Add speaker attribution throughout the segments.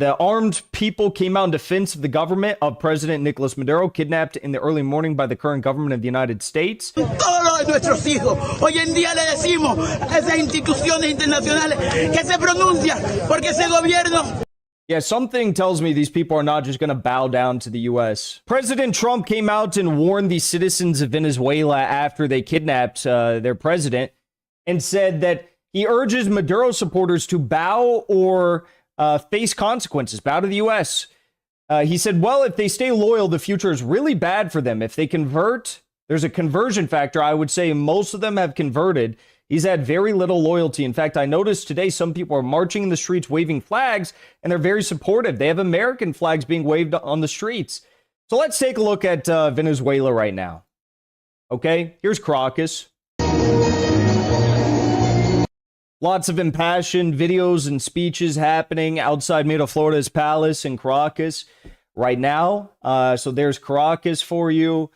Speaker 1: The armed people came out in defense of the government of President Nicolas Maduro, kidnapped in the early morning by the current government of the United States.
Speaker 2: Todos nuestros hijos. Hoy en día le decimos a esas instituciones internacionales que se pronuncian porque ese gobierno.
Speaker 1: Yeah, something tells me these people are not just going to bow down to the U.S. President Trump came out and warned the citizens of Venezuela after they kidnapped their president and said that he urges Maduro supporters to bow or face consequences, bow to the U.S. He said, well, if they stay loyal, the future is really bad for them. If they convert, there's a conversion factor. I would say most of them have converted. He's had very little loyalty. In fact, I noticed today some people are marching in the streets waving flags, and they're very supportive. They have American flags being waved on the streets. So let's take a look at Venezuela right now. Okay, here's Caracas. Lots of impassioned videos and speeches happening outside Miraflores Palace in Caracas right now. So there's Caracas for you.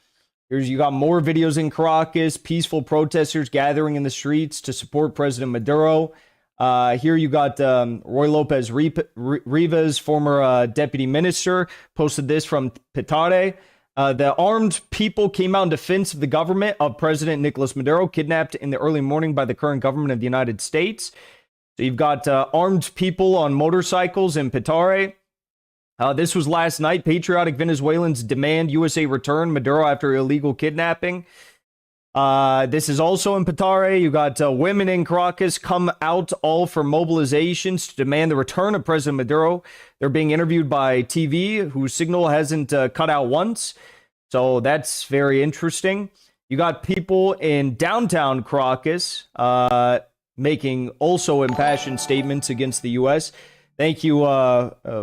Speaker 1: You got more videos in Caracas, peaceful protesters gathering in the streets to support President Maduro. Here you got Roy Lopez Rivas, former deputy minister, posted this from Petare. The armed people came out in defense of the government of President Nicolas Maduro, kidnapped in the early morning by the current government of the United States. So you've got armed people on motorcycles in Petare. This was last night. Patriotic Venezuelans demand USA return Maduro after illegal kidnapping. This is also in Petare. You got women in Caracas come out all for mobilizations to demand the return of President Maduro. They're being interviewed by TV, whose signal hasn't cut out once. So that's very interesting. You got people in downtown Caracas making also impassioned statements against the U.S. Thank you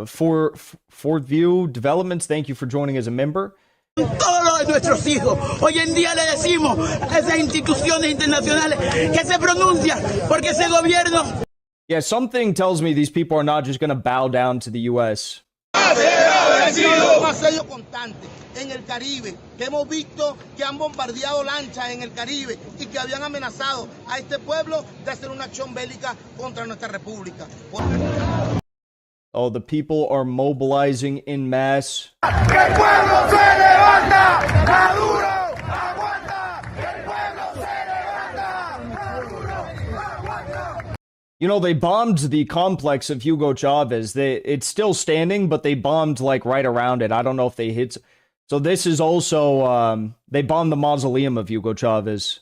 Speaker 1: for View Developments. Thank you for joining as a member.
Speaker 2: Todos nuestros hijos. Hoy en día le decimos a esas instituciones internacionales que se pronuncian porque ese gobierno.
Speaker 1: Yeah, something tells me these people are not just going to bow down to the U.S.
Speaker 3: En el Caribe, que hemos visto que han bombardeado lanchas en el Caribe y que habían amenazado a este pueblo de hacer una acción bélica contra nuestra república.
Speaker 1: Oh, the people are mobilizing in mass.
Speaker 4: ¡Que el pueblo se levanta! ¡Maduro! ¡Aguanta! ¡Que el pueblo se levanta! ¡Maduro! ¡Aguanta!
Speaker 1: You know, they bombed the complex of Hugo Chavez. It's still standing, but they bombed like right around it. I don't know if they hit. So this is also, they bombed the mausoleum of Hugo Chavez.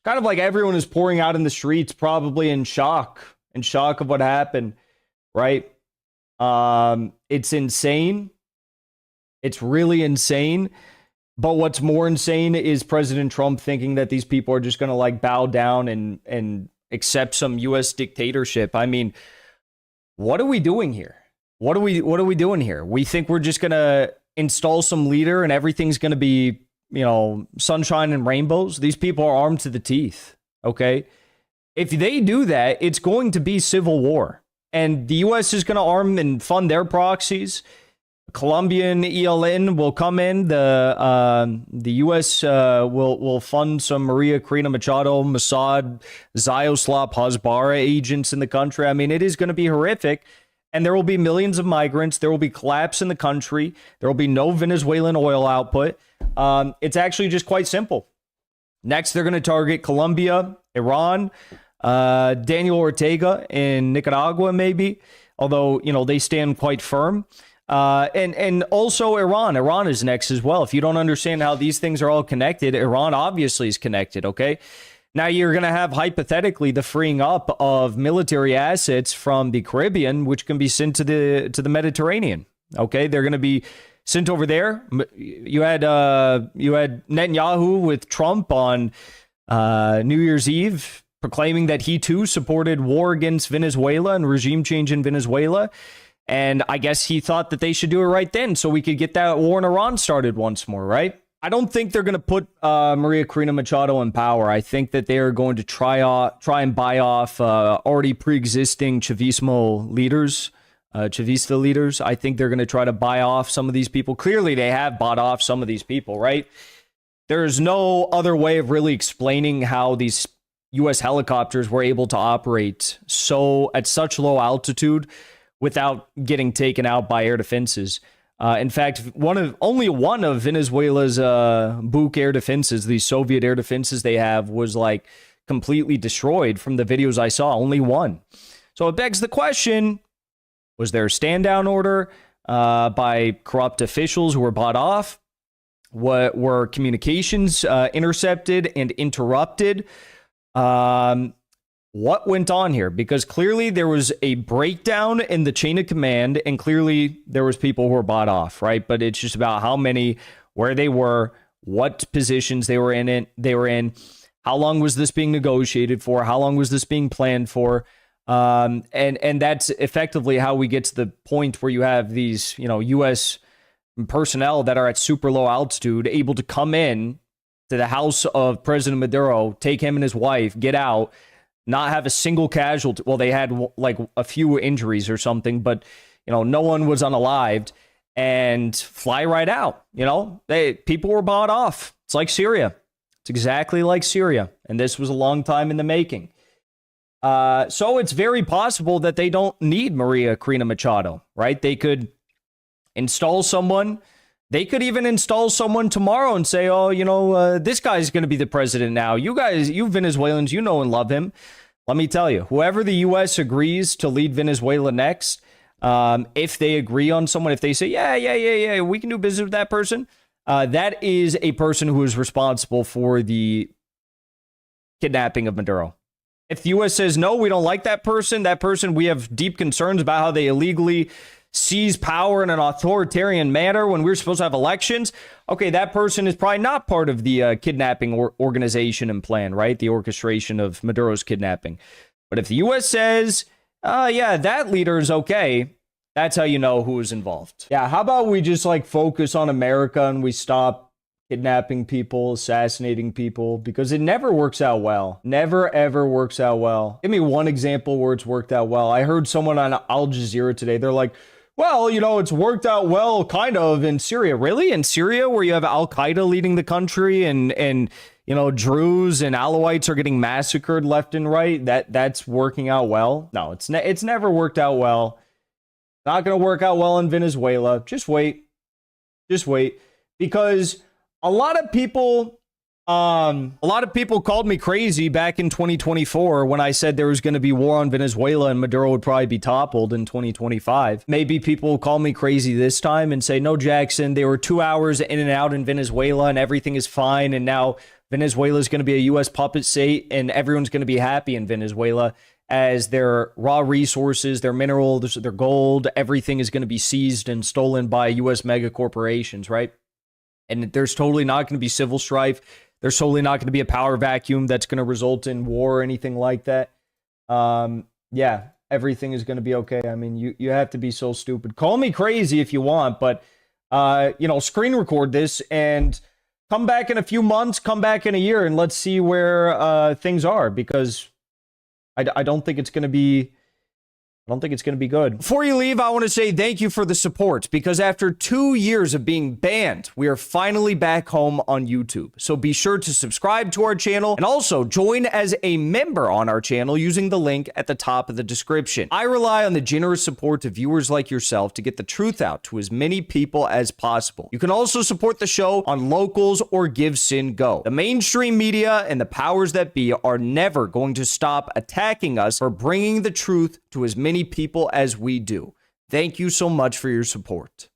Speaker 1: Kind of like everyone is pouring out in the streets, probably in shock of what happened, right? It's insane. It's really insane. But what's more insane is President Trump thinking that these people are just going to like bow down and accept some U.S. dictatorship. I mean, what are we doing here? What are we doing here? We think we're just going to install some leader and everything's going to be, you know, sunshine and rainbows. These people are armed to the teeth, okay? If they do that, it's going to be civil war. And the U.S. is going to arm and fund their proxies. Colombian ELN will come in. The U.S. will fund some Maria Corina Machado, Mossad, Zioslav, Hasbara agents in the country. I mean, it is going to be horrific. And there will be millions of migrants. There will be collapse in the country. There will be no Venezuelan oil output. It's actually just quite simple. Next, they're going to target Colombia, Iran, Daniel Ortega in Nicaragua, maybe. Although, you know, they stand quite firm. And also Iran. Iran is next as well. If you don't understand how these things are all connected, Iran obviously is connected, okay? Now you're going to have, hypothetically, the freeing up of military assets from the Caribbean, which can be sent to the Mediterranean, okay? They're going to be sent over there. You had Netanyahu with Trump on New Year's Eve, proclaiming that he, too, supported war against Venezuela and regime change in Venezuela. And I guess he thought that they should do it right then so we could get that war in Iran started once more, right? I don't think they're going to put Maria Corina Machado in power. I think that they are going to try and buy off already pre-existing Chavismo leaders, Chavista leaders. I think they're going to try to buy off some of these people. Clearly, they have bought off some of these people, right? There's no other way of really explaining how these U.S. helicopters were able to operate at such low altitude without getting taken out by air defenses. In fact, only one of Venezuela's Buk air defenses, the Soviet air defenses they have, was like completely destroyed from the videos I saw. Only one. So it begs the question, was there a stand-down order by corrupt officials who were bought off? What were communications intercepted and interrupted? What went on here? Because clearly there was a breakdown in the chain of command, and clearly there was people who were bought off, right? But it's just about how many, where they were, what positions they were in. How long was this being negotiated for? How long was this being planned for? And that's effectively how we get to the point where you have these, U.S. personnel that are at super low altitude able to come in to the house of President Maduro, take him and his wife, get out, not have a single casualty. Well, they had like a few injuries or something, but no one was unalived, and fly right out. People were bought off. It's like Syria. It's exactly like Syria, and this was a long time in the making. So it's very possible that they don't need Maria Corina Machado, right? They could install someone. They could even install someone tomorrow and say, this guy's going to be the president now. You guys, you Venezuelans, you know and love him. Let me tell you, whoever the U.S. agrees to lead Venezuela next, if they agree on someone, if they say, yeah, we can do business with that person, that is a person who is responsible for the kidnapping of Maduro. If the U.S. says, no, we don't like that person, we have deep concerns about how they illegally seize power in an authoritarian manner when we're supposed to have elections, okay, that person is probably not part of the kidnapping organization and plan, right? The orchestration of Maduro's kidnapping. But if the U.S. says, that leader is okay, that's how you know who is involved. Yeah, how about we just focus on America and we stop kidnapping people, assassinating people, because it never works out well. Never, ever works out well. Give me one example where it's worked out well. I heard someone on Al Jazeera today. They're like, well, it's worked out well, kind of, in Syria. Really? In Syria, where you have Al-Qaeda leading the country and Druze and Alawites are getting massacred left and right, that's working out well? No, it's never worked out well. Not going to work out well in Venezuela. Just wait. Because a lot of people called me crazy back in 2024 when I said there was going to be war on Venezuela and Maduro would probably be toppled in 2025. Maybe people will call me crazy this time and say, no, Jackson, they were 2 hours in and out in Venezuela and everything is fine. And now Venezuela is going to be a U.S. puppet state and everyone's going to be happy in Venezuela as their raw resources, their minerals, their gold, everything is going to be seized and stolen by U.S. mega corporations, right? And there's totally not going to be civil strife. There's totally not going to be a power vacuum that's going to result in war or anything like that. Everything is going to be okay. I mean, you have to be so stupid. Call me crazy if you want, but, screen record this and come back in a few months, come back in a year, and let's see where things are, because I don't think it's going to be... I don't think it's going to be good. Before you leave, I want to say thank you for the support, because after 2 years of being banned, we are finally back home on YouTube. So be sure to subscribe to our channel and also join as a member on our channel using the link at the top of the description. I rely on the generous support of viewers like yourself to get the truth out to as many people as possible. You can also support the show on Locals or Give Sin Go. The mainstream media and the powers that be are never going to stop attacking us for bringing the truth to as many people as we do. Thank you so much for your support.